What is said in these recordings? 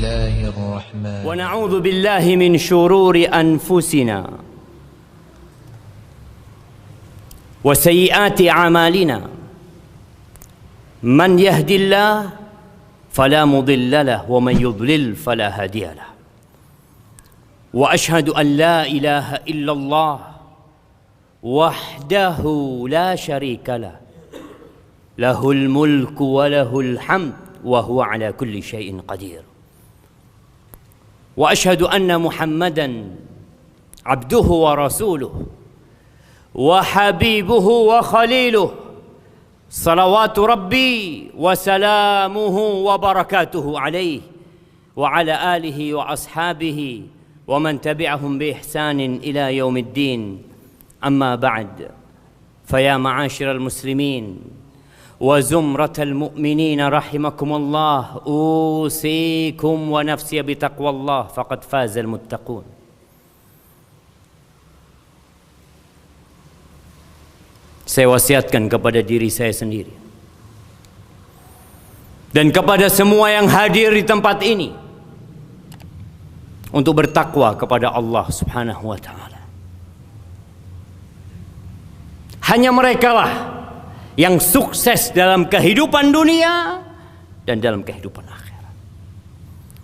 Bismillahirrahmanirrahim. Wa na'udzu billahi min syururi anfusina wa sayyiati a'malina. Man yahdillahu fala mudilla lahu wa man yudlil fala hadiya lahu. Wa asyhadu an la ilaha illallah wahdahu la syarika lah. Lahul mulku wa lahul hamd wa huwa ala kulli syai'in qadir. Wa asyhadu anna Muhammadan abduhu wa rasuluhu wa habibuhu wa khaliluhu salawatu rabbi wa salamuhu wa barakatuhu alaihi wa ala alihi wa ashabihi wa man tabi'ahum bi ihsanin ila yaumiddin. Amma ba'd, faya ma'asyiral muslimin wa zumratal mu'minin rahimakumullah, usikum wa nafsi bitaqwallah faqad fazal muttaqun. Saya wasiatkan kepada diri saya sendiri dan kepada semua yang hadir di tempat ini untuk bertakwa kepada Allah Subhanahu wa taala. Hanya merekalah yang sukses dalam kehidupan dunia dan dalam kehidupan akhirat.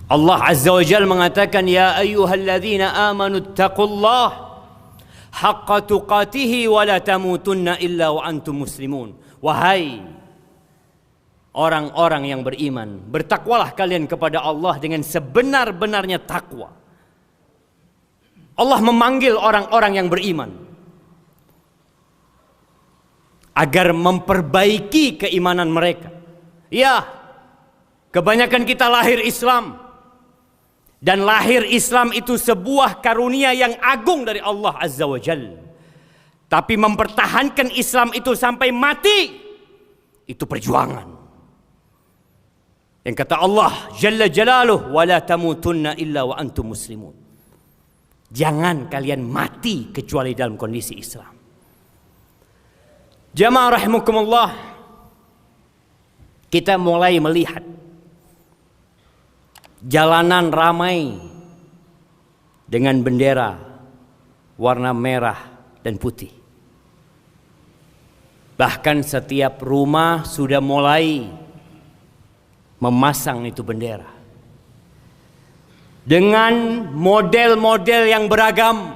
Allah Azza wa Jalla mengatakan, ya ayyuhalladzina amanu taqullaha haqqa tuqatihi wa la tamutunna illa wa antum muslimun. Wahai orang-orang yang beriman, bertakwalah kalian kepada Allah dengan sebenar-benarnya takwa. Allah memanggil orang-orang yang beriman agar memperbaiki keimanan mereka. Ya, kebanyakan kita lahir Islam, dan lahir Islam itu sebuah karunia yang agung dari Allah Azza wa Jalla. Tapi mempertahankan Islam itu sampai mati, itu perjuangan. Yang kata Allah Jalla Jalaluh, wala tamutunna illa wa antum muslimun. Jangan kalian mati kecuali dalam kondisi Islam. Jamaah rahimakumullah, kita mulai melihat jalanan ramai dengan bendera warna merah dan putih. Bahkan setiap rumah sudah mulai memasang itu bendera dengan model-model yang beragam,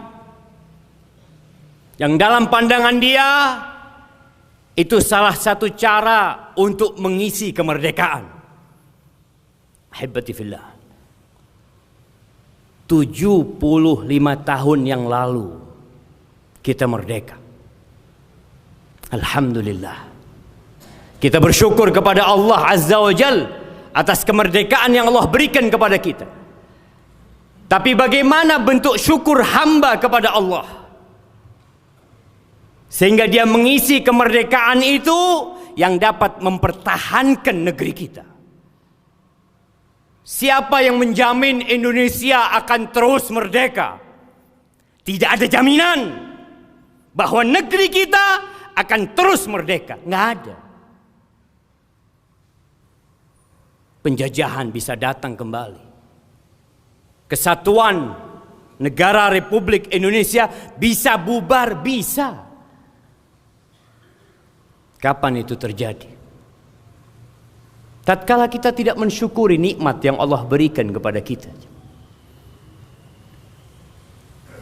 yang dalam pandangan dia itu salah satu cara untuk mengisi kemerdekaan. Ahibati fillah, 75 tahun yang lalu kita merdeka. Alhamdulillah. Kita bersyukur kepada Allah Azza wa Jal atas kemerdekaan yang Allah berikan kepada kita. Tapi bagaimana bentuk syukur hamba kepada Allah sehingga dia mengisi kemerdekaan itu yang dapat mempertahankan negeri kita? Siapa yang menjamin Indonesia akan terus merdeka? Tidak ada jaminan bahwa negeri kita akan terus merdeka. Nggak ada. Penjajahan bisa datang kembali. Kesatuan negara Republik Indonesia bisa bubar, bisa. Kapan itu terjadi? Tatkala kita tidak mensyukuri nikmat yang Allah berikan kepada kita.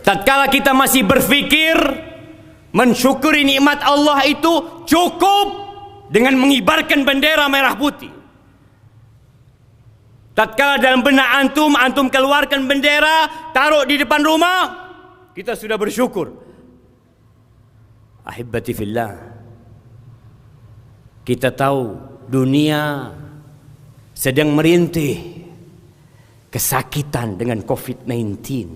Tatkala kita masih berpikir mensyukuri nikmat Allah itu cukup dengan mengibarkan bendera merah putih. Tatkala dalam benak antum keluarkan bendera, taruh di depan rumah, kita sudah bersyukur. Ahibati fillah, kita tahu dunia sedang merintih kesakitan dengan COVID-19.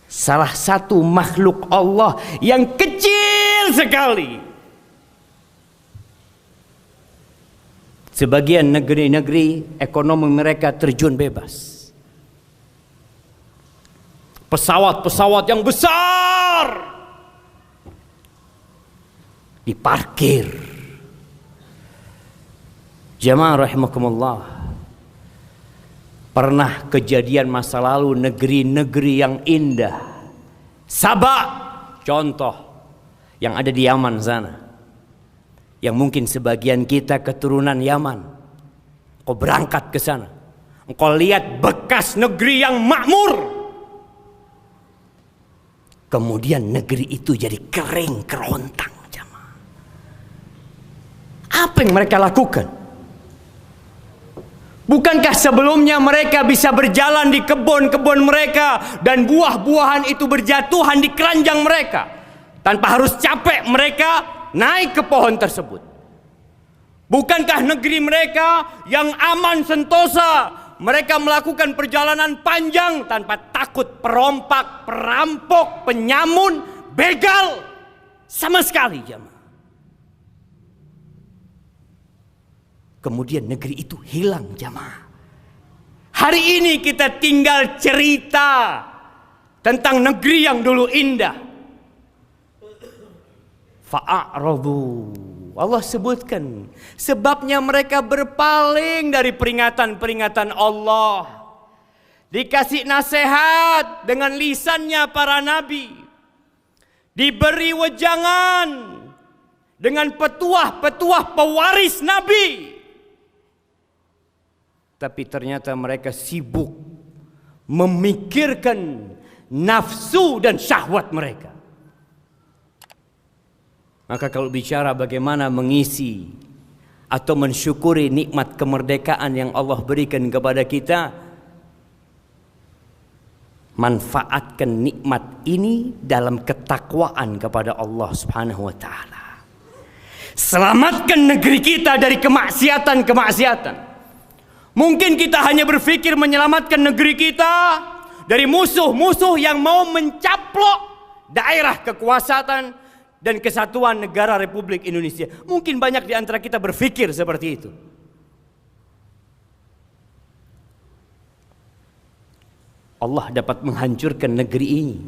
Salah satu makhluk Allah yang kecil sekali. Sebagian negeri-negeri ekonomi mereka terjun bebas. Pesawat-pesawat yang besar diparkir. Jamaah rahimakumullah, Pernah kejadian masa lalu negeri-negeri yang indah. Sabah, contoh, yang ada di Yaman sana. Yang mungkin sebagian kita keturunan Yaman. Kau berangkat ke sana, engkau lihat bekas negeri yang makmur. Kemudian negeri itu jadi kering kerontang. Apa yang mereka lakukan? Bukankah sebelumnya mereka bisa berjalan di kebun-kebun mereka dan buah-buahan itu berjatuhan di keranjang mereka tanpa harus capek mereka naik ke pohon tersebut? Bukankah negeri mereka yang aman sentosa mereka melakukan perjalanan panjang tanpa takut perompak, perampok, penyamun, begal sama sekali, jemaah? Kemudian negeri itu hilang, jamaah. Hari ini kita tinggal cerita tentang negeri yang dulu indah. Fa'aradu. Allah sebutkan sebabnya mereka berpaling dari peringatan-peringatan Allah. Dikasih nasihat dengan lisannya para nabi. Diberi wejangan dengan petuah-petuah pewaris nabi. Tapi ternyata mereka sibuk memikirkan nafsu dan syahwat mereka. Maka kalau bicara bagaimana mengisi atau mensyukuri nikmat kemerdekaan yang Allah berikan kepada kita, manfaatkan nikmat ini dalam ketakwaan kepada Allah Subhanahu wa taala. Selamatkan negeri kita dari kemaksiatan-kemaksiatan. Mungkin kita hanya berpikir menyelamatkan negeri kita dari musuh-musuh yang mau mencaplok daerah kekuasaan dan kesatuan negara Republik Indonesia. Mungkin banyak di antara kita berpikir seperti itu. Allah dapat menghancurkan negeri ini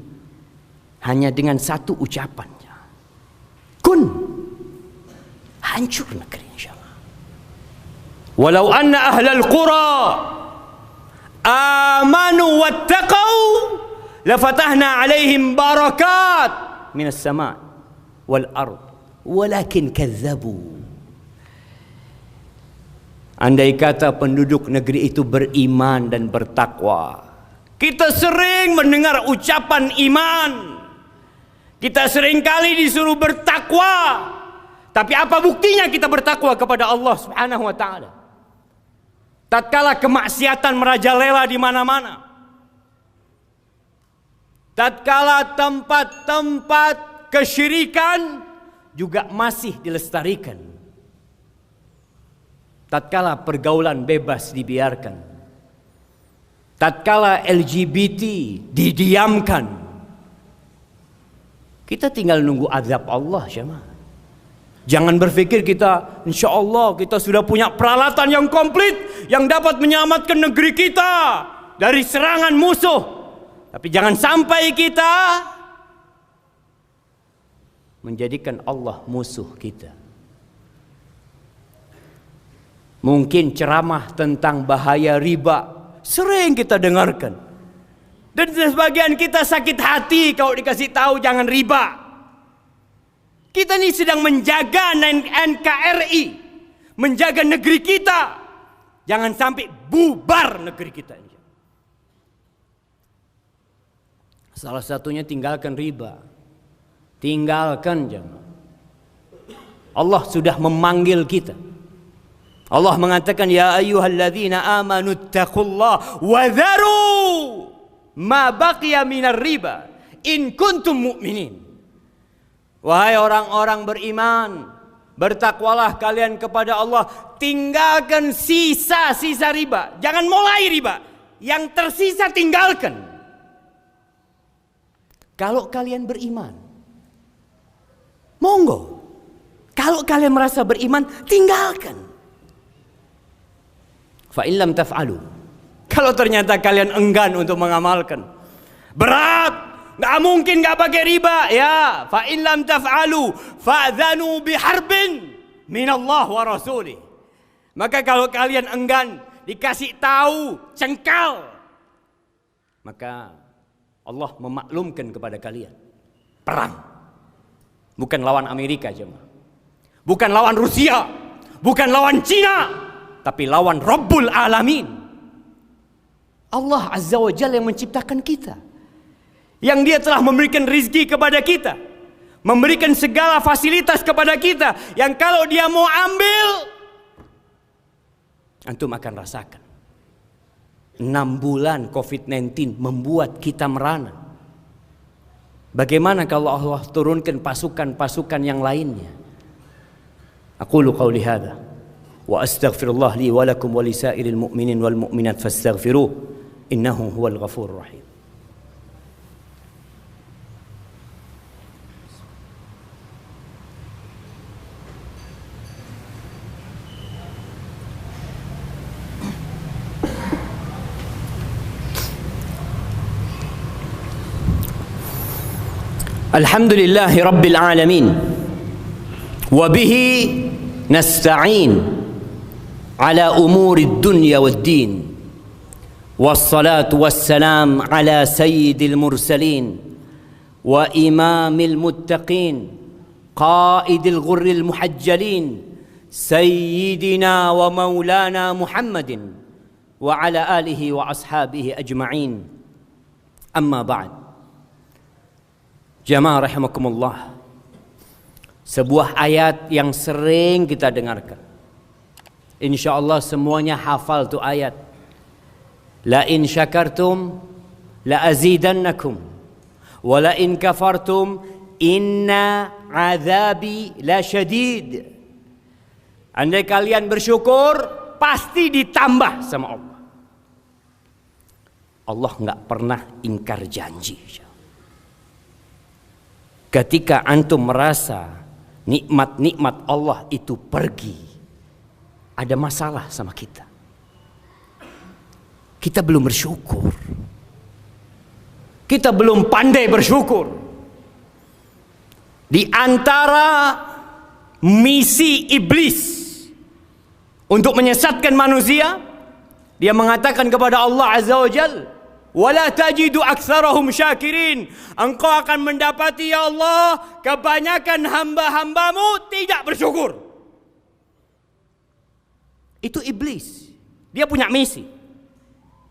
hanya dengan satu ucapannya. Kun, hancur negeri insyaallah. Walau anna ahlal qura amanu wattaqau lafatahna alaihim barakat minas sama' wal ard walakin kazzabu. Andai kata penduduk negeri itu beriman dan bertakwa. Kita sering mendengar ucapan iman. Kita sering kali disuruh bertakwa. Tapi apa buktinya kita bertakwa kepada Allah Subhanahu wa taala? Tatkala kemaksiatan merajalela di mana-mana. Tatkala tempat-tempat kesyirikan juga masih dilestarikan. Tatkala pergaulan bebas dibiarkan. Tatkala LGBT didiamkan. Kita tinggal nunggu azab Allah, jemaah. Jangan berpikir kita insya Allah kita sudah punya peralatan yang komplit yang dapat menyelamatkan negeri kita dari serangan musuh. Tapi jangan sampai kita menjadikan Allah musuh kita. Mungkin ceramah tentang bahaya riba sering kita dengarkan. Dan sebagian kita sakit hati kalau dikasih tahu jangan riba. Kita ini sedang menjaga NKRI, menjaga negeri kita. Jangan sampai bubar negeri kita. Salah satunya tinggalkan riba. Tinggalkan, jemaah. Allah sudah memanggil kita. Allah mengatakan, ya ayyuhalladzina amanu taqullaha wa dharu ma baqiya minar riba in kuntum mu'minin. Wahai orang-orang beriman, bertakwalah kalian kepada Allah, tinggalkan sisa-sisa riba. Jangan mulai riba, yang tersisa tinggalkan. Kalau kalian beriman, monggo. Kalau kalian merasa beriman, tinggalkan. Fa in lam taf'alu. Kalau ternyata kalian enggan untuk mengamalkan, berat, nggak mungkin nggak pakai riba, ya. Fa in lam taf'alu fa'dzanu biharbin minallah wa rasulih. Maka kalau kalian enggan, dikasih tahu, cengkal, maka Allah memaklumkan kepada kalian. Perang. Bukan lawan Amerika jemaah. Bukan lawan Rusia. Bukan lawan Cina. Tapi lawan Rabbul Alamin. Allah Azza wa Jalla yang menciptakan kita. Yang dia telah memberikan rizki kepada kita. Memberikan segala fasilitas kepada kita. Yang kalau dia mau ambil, antum akan rasakan. 6 bulan COVID-19 membuat kita merana. Bagaimana kalau Allah turunkan pasukan-pasukan yang lainnya? Aqulu qawli hadha wa astaghfirullah li wa lakum wa lisairil mu'minin wal mu'minat fastaghfiruh innahu huwal ghafurur rahim. Alhamdulillahi Rabbil Alamin wa bihi nasta'in ala umuri dunya wad din wassalatu wassalam ala sayyidil mursalin wa imamil muttaqin qaidil ghurril muhajjalin sayyidina wa maulana Muhammadin wa ala alihi wa ashabihi ajma'in. Amma ba'd. Jamaah rahimakumullah, sebuah ayat yang sering kita dengarkan. InsyaAllah semuanya hafal tu ayat. La in syakartum la azidannakum wa la in kafartum inna azabi la syadid. Andai kalian bersyukur pasti ditambah sama Allah. Allah enggak pernah ingkar janji. Ketika antum merasa nikmat-nikmat Allah itu pergi, ada masalah sama kita. Kita belum bersyukur. Kita belum pandai bersyukur. Di antara misi iblis untuk menyesatkan manusia, dia mengatakan kepada Allah Azza wa Jalla, wala tajidu aktsarahum syakirin. Engkau akan mendapati ya Allah, kebanyakan hamba-hambamu tidak bersyukur. Itu iblis. Dia punya misi.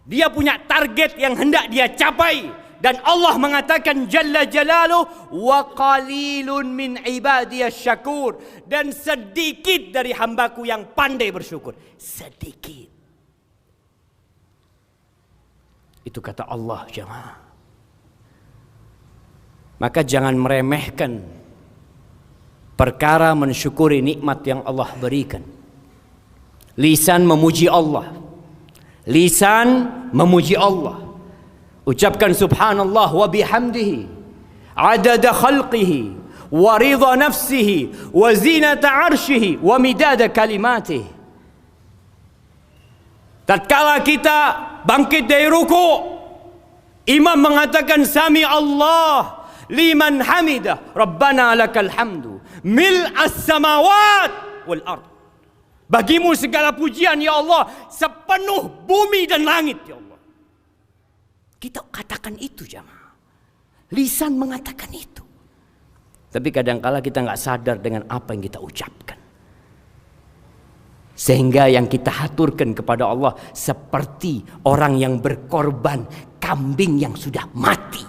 Dia punya target yang hendak dia capai. Dan Allah mengatakan Jalla Jalaluh, wa qalilun min ibadiyasy syakur. Dan sedikit dari hambaku yang pandai bersyukur. Sedikit. Itu kata Allah jemaah. Maka jangan meremehkan perkara mensyukuri nikmat yang Allah berikan. Lisan memuji Allah. Lisan memuji Allah. Ucapkan subhanallah wa bihamdihi adada khalqihi wa ridha nafsihi wa zinata arshihi wa midada kalimatihi. Tatkala kita bangkit dari ruku, imam mengatakan sami Allah liman hamidah rabbana lakal hamdu mil as-samawat wal ard. Bagimu segala pujian ya Allah sepenuh bumi dan langit ya Allah. Kita katakan itu jamaah. Lisan mengatakan itu. Tapi kadangkala kita nggak sadar dengan apa yang kita ucapkan. Sehingga yang kita haturkan kepada Allah seperti orang yang berkorban kambing yang sudah mati.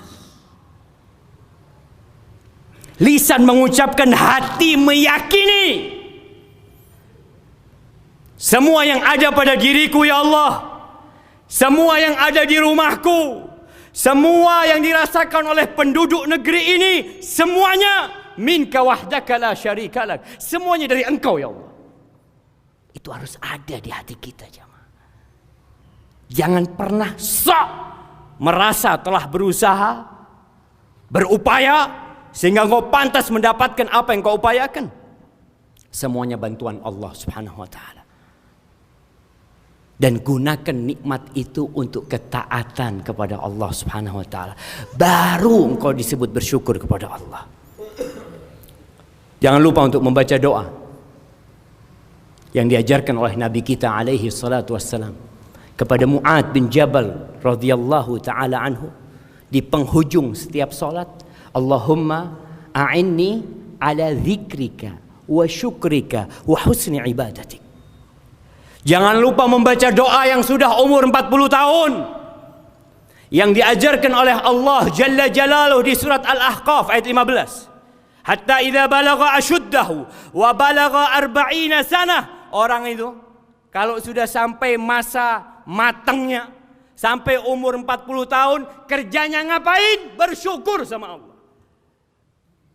Lisan mengucapkan, hati meyakini. Semua yang ada pada diriku ya Allah, semua yang ada di rumahku, semua yang dirasakan oleh penduduk negeri ini, semuanya minka wahdaka la syarikalak. Semuanya dari Engkau ya Allah. Itu harus ada di hati kita jemaah. Jangan pernah sok merasa telah berusaha, berupaya sehingga engkau pantas mendapatkan apa yang kau upayakan. Semuanya bantuan Allah Subhanahu wa taala. Dan gunakan nikmat itu untuk ketaatan kepada Allah Subhanahu wa taala. Baru engkau disebut bersyukur kepada Allah. Jangan lupa untuk membaca doa yang diajarkan oleh Nabi kita alaihi salatu wassalam. kepada Mu'adz bin Jabal radhiyallahu taala anhu di penghujung setiap salat, Allahumma a'inni ala dzikrika wa syukrika wa husni ibadatik. Jangan lupa membaca doa yang sudah umur 40 tahun yang diajarkan oleh Allah Jalla Jalaluh di surat Al-Ahqaf ayat 15. Hatta idza balagha ashuddahu wa balagha 40 sanah. Orang itu kalau sudah sampai masa matangnya, sampai umur 40 tahun, kerjanya ngapain? Bersyukur sama Allah.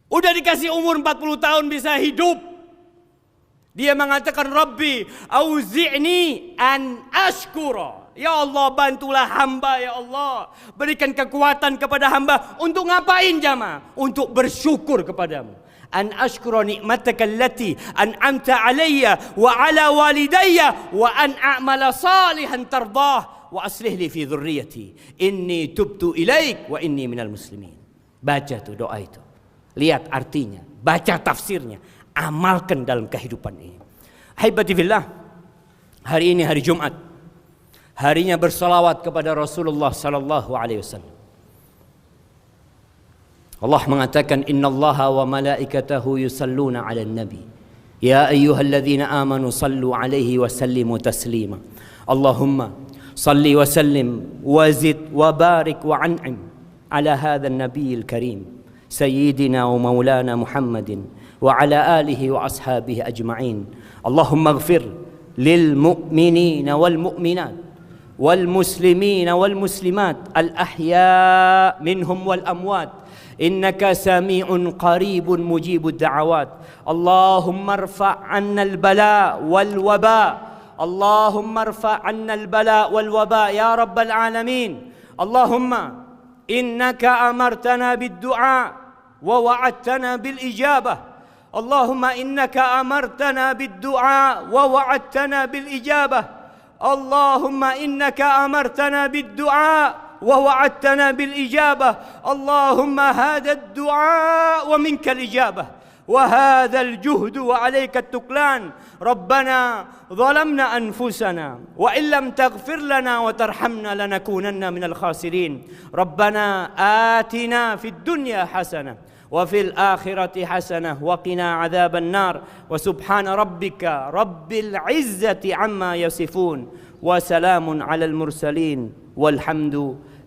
Udah dikasih umur 40 tahun bisa hidup. Dia mengatakan, Rabbi auzi'ni an ashkura. Ya Allah, bantulah hamba ya Allah. Berikan kekuatan kepada hamba. Untuk ngapain jamaah? Untuk bersyukur kepadamu. An ashkura ni'mataka allati an'amta alayya wa ala walidayya wa an a'mala salihan tardah wa aslih li fi dhurriyyati inni tubtu ilaik wa inni minal muslimin. Baca tuh doa itu. Lihat artinya, baca tafsirnya, amalkan dalam kehidupan ini. Haibati fillah, hari ini hari Jumat, harinya bersalawat kepada Rasulullah sallallahu alaihi wasallam. Allah mengatakan, innallaha wa malaikatahu yusalluna 'alan nabi ya ayyuhalladzina amanu sallu 'alaihi wa sallimu taslima. Allahumma salli wa sallim wa zid wa barik wa an'im ala hadzal nabiyil karim sayyidina wa maulana Muhammadin wa ala alihi wa ashabihi ajma'in. Allahumma ighfir lil mu'minina wal mu'minat wal muslimina wal muslimat al ahya minhum wal amwat innaka sami'un qaribun mujibud da'awat. Allahumma irfa' 'anna al-bala wal waba. Allahumma irfa' 'anna al-bala wal waba ya rabbal alamin. Allahumma innaka amartana bid-du'a wa wa'adtana bil ijabah. Allahumma innaka amartana bid-du'a wa wa'adtana bil ijabah. Allahumma innaka amartana bid-du'a ووعدتنا بالإجابة. اللهم هذا الدعاء ومنك الإجابة وهذا الجهد وعليك التكلان. ربنا ظلمنا أنفسنا وإن لم تغفر لنا وترحمنا لنكونن من الخاسرين. ربنا آتنا في الدنيا حسنة وفي الآخرة حسنة وقنا عذاب النار. وسبحان ربك رب العزة عما يصفون وسلام على المرسلين والحمد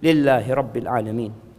لله رب العالمين.